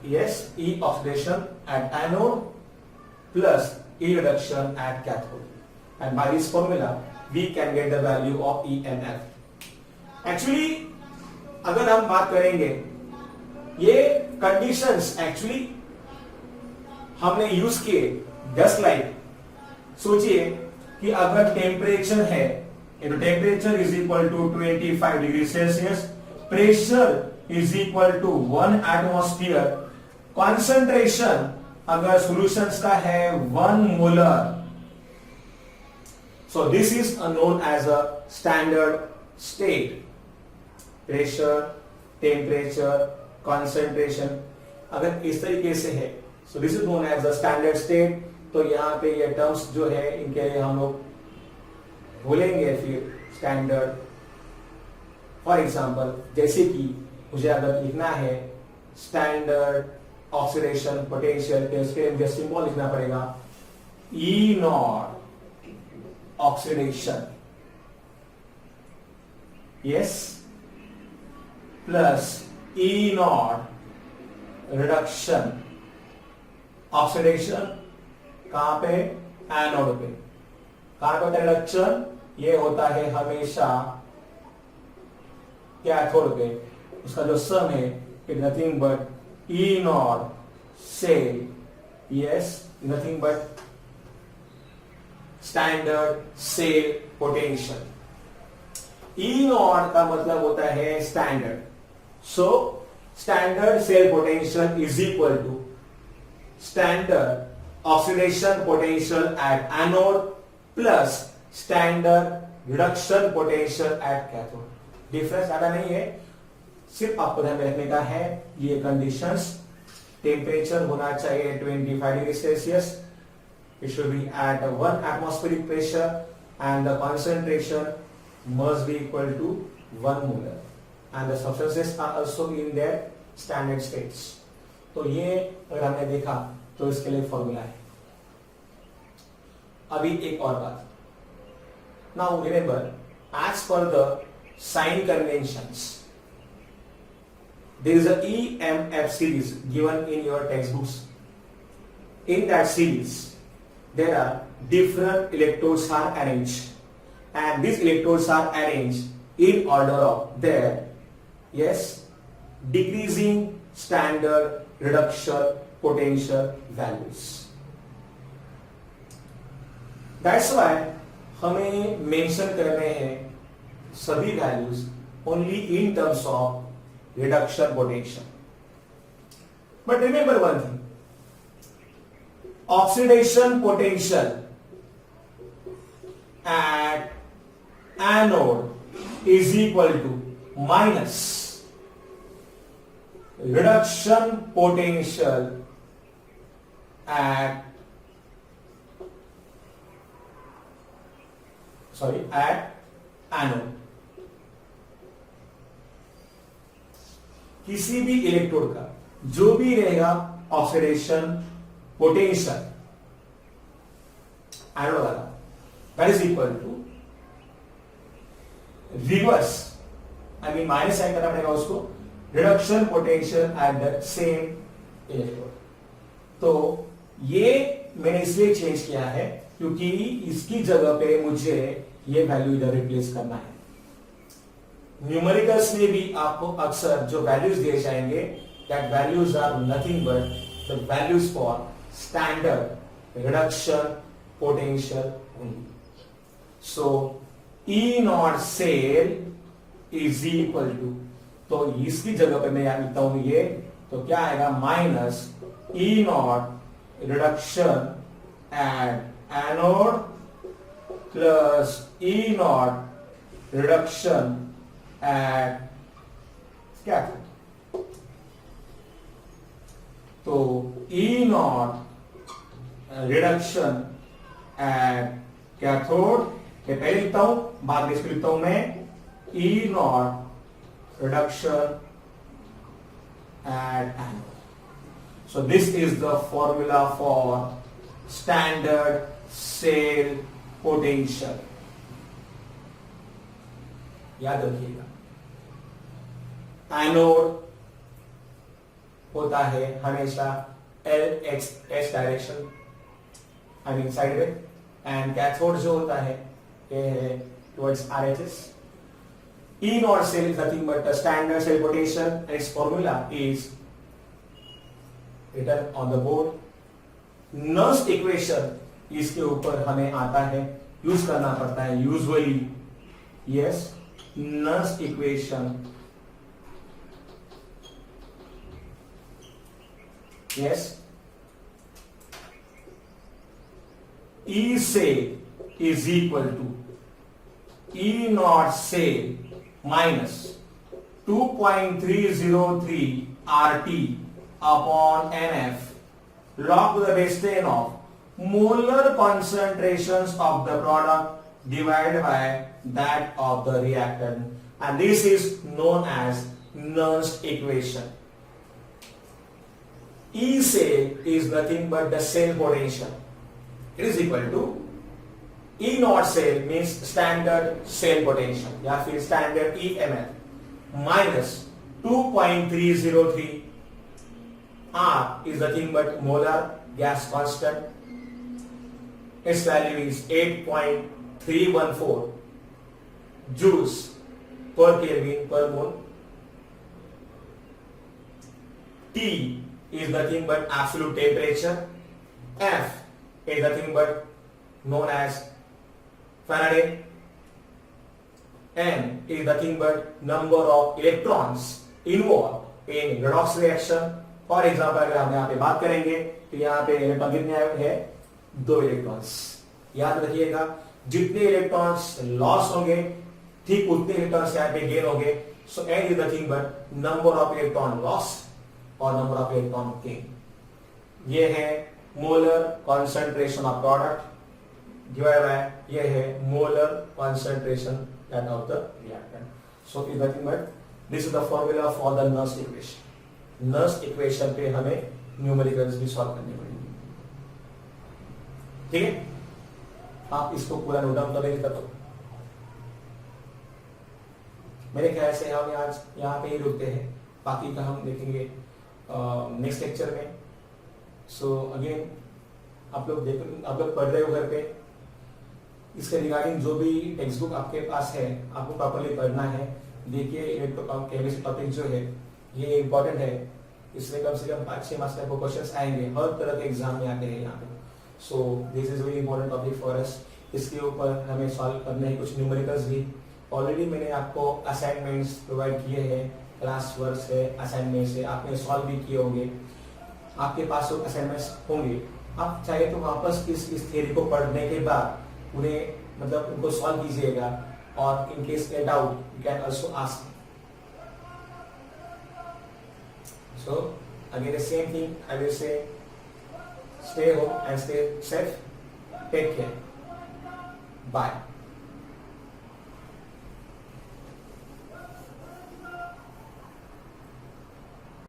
Yes, E oxidation at anode plus E reduction at cathode. And by this formula, we can get the value of EMF. Actually, अगर हम बात करेंगे, ये कंडीशंस एक्चुअली हमने यूज किए just like, सोचिए कि अगर टेम्परेचर है, temperature is equal to 25 degree Celsius, pressure is equal to 1 atmosphere, concentration अगर सॉल्यूशंस का है 1 molar, so this is known as a standard state. Pressure, temperature, concentration अगर इस तरीके से है, so this is known as a standard state. तो यहाँ पे ये टर्म्स जो है इनके लिए हम लोग बोलेंगे फिर स्टैंडर्ड. फॉर एग्जांपल, जैसे कि मुझे अगर लिखना है स्टैंडर्ड ऑक्सीडेशन पोटेंशियल, तो इसके लिए मुझे सिंबल लिखना पड़ेगा E naught oxidation, yes, plus E naught reduction. Oxidation कहां पे? एनोड पे. कहां पे रिडक्शन? ये होता है हमेशा कैथोड पे. उसका जो सम है it nothing but E naught cell, yes, nothing but standard cell potential. E naught का मतलब होता है standard. So standard cell potential is equal to standard oxidation potential at anode plus standard reduction potential at cathode. Difference ज्यादा नहीं है, सिर्फ आपको ध्यान में रखने का है ये कंडीशंस. टेम्परेचर होना चाहिए 25 degree Celsius, it should be at 1 atmospheric pressure and the concentration must be equal to 1 molar and the substances are also in their standard states. तो ये अगर हमने देखा तो इसके लिए फॉर्मूला है. अभी एक और बात. Now remember, as per the sign conventions, there is a EMF series given in your textbooks. In that series, there are different electrodes are arranged. And these electrodes are arranged in order of their, yes, decreasing standard reduction potential values. That's why हमें mention करने हैं सभी values only in terms of reduction potential. But remember one thing, oxidation potential at anode is equal to minus reduction potential at anode. किसी भी electrode का जो भी रहेगा ऑक्सीडेशन पोटेंशियल एनोड वाला, that is equal to reverse, I mean minus sign करना पड़ेगा उसको, reduction potential at the same electrode. तो ये मैंने इसलिए चेंज किया है क्योंकि इसकी जगह पे मुझे ये वैल्यू इधर रिप्लेस करना है. न्यूमेरिकल्स में भी आपको अक्सर जो वैल्यूज दिए जाएंगे, that values are nothing but the values for standard reduction potential only. So E naught cell is equal to, तो इसकी जगह पे मैं यहां लिखता हूं ये, तो क्या आएगा minus E naught reduction at anode plus E naught reduction at cathode. तो E naught reduction at cathode मैं पहले लिखता हूं, बाद में इसको लिखता हूं मैं E naught reduction at anode. So this is the formula for standard cell potential. याद रखिएगा, एनोड होता है हमेशा LHS direction, I mean side में, एंड कैथोड जो होता है ये है towards RHS. E naught cell is nothing but the standard cell potential and its formula is written on the board. Nernst equation इसके ऊपर हमें आता है, यूज करना पड़ता है usually. Yes, Nernst equation. Yes, E cell is equal to E naught cell minus 2.303 RT upon NF log to the base 10 of molar concentrations of the product divided by that of the reactant, and this is known as Nernst equation. E cell is nothing but the cell potential. It is equal to E naught cell means standard cell potential या फिर standard EMF minus 2.303 R is nothing but molar gas constant. Its value is 8.314 joules per Kelvin per mole. T is nothing but absolute temperature. F is nothing but known as Faraday. N is nothing but number of electrons involved in redox reaction. For example, अगर हम यहाँ पे बात करेंगे तो यहाँ पे electron कितने है? 2 इलेक्ट्रॉन्स. याद रखिएगा, जितने इलेक्ट्रॉन्स लॉस होंगे ठीक उतने इलेक्ट्रॉन्स यहाँ पे गेन होंगे. सो N is nothing but number of electron loss और number of electron gain. ये है molar concentration of product divided by ये है molar concentration that of the reactant. So is nothing but this is the formula for the Nernst equation. Nernst equation पे हमें numericals भी solve करने पड़ेंगे. ठीक है, आप इसको पूरा नोट डाउन करेंगे तो मेरे ख्याल से हम आज यहाँ पे ही रुकते हैं, बाकी का हम देखेंगे नेक्स्ट लेक्चर में. सो अगेन आप लोग पढ़ रहे हो घर पे, इसके रिगार्डिंग जो भी टेक्स्ट बुक आपके पास है आपको प्रॉपर्ली पढ़ना है. देखिए इलेक्ट्रोकेमिस्ट्री टॉपिक जो है ये इम्पोर्टेंट है, इसमें कम से कम 5-6 मार्क्स के क्वेश्चंस आएंगे, हर तरह के एग्जाम में आते हैं यहाँ पे. सो this is very important topic for us. इसके ऊपर हमें सॉल्व करने हैं कुछ न्यूमेरिकल्स भी. ऑलरेडी मैंने आपको असाइनमेंट्स प्रोवाइड किए हैं, क्लास वर्क से असाइनमेंट से आपने सॉल्व भी किए होंगे. आपके पास जो असाइनमेंट्स होंगे आप चाहे तो वापस इस थ्योरी को पढ़ने के बाद उन्हें मतलब उनको सॉल्व कीजिएगा, और in case a doubt you can also ask. So again the same thing I will say, stay home and stay safe. Take care. Bye.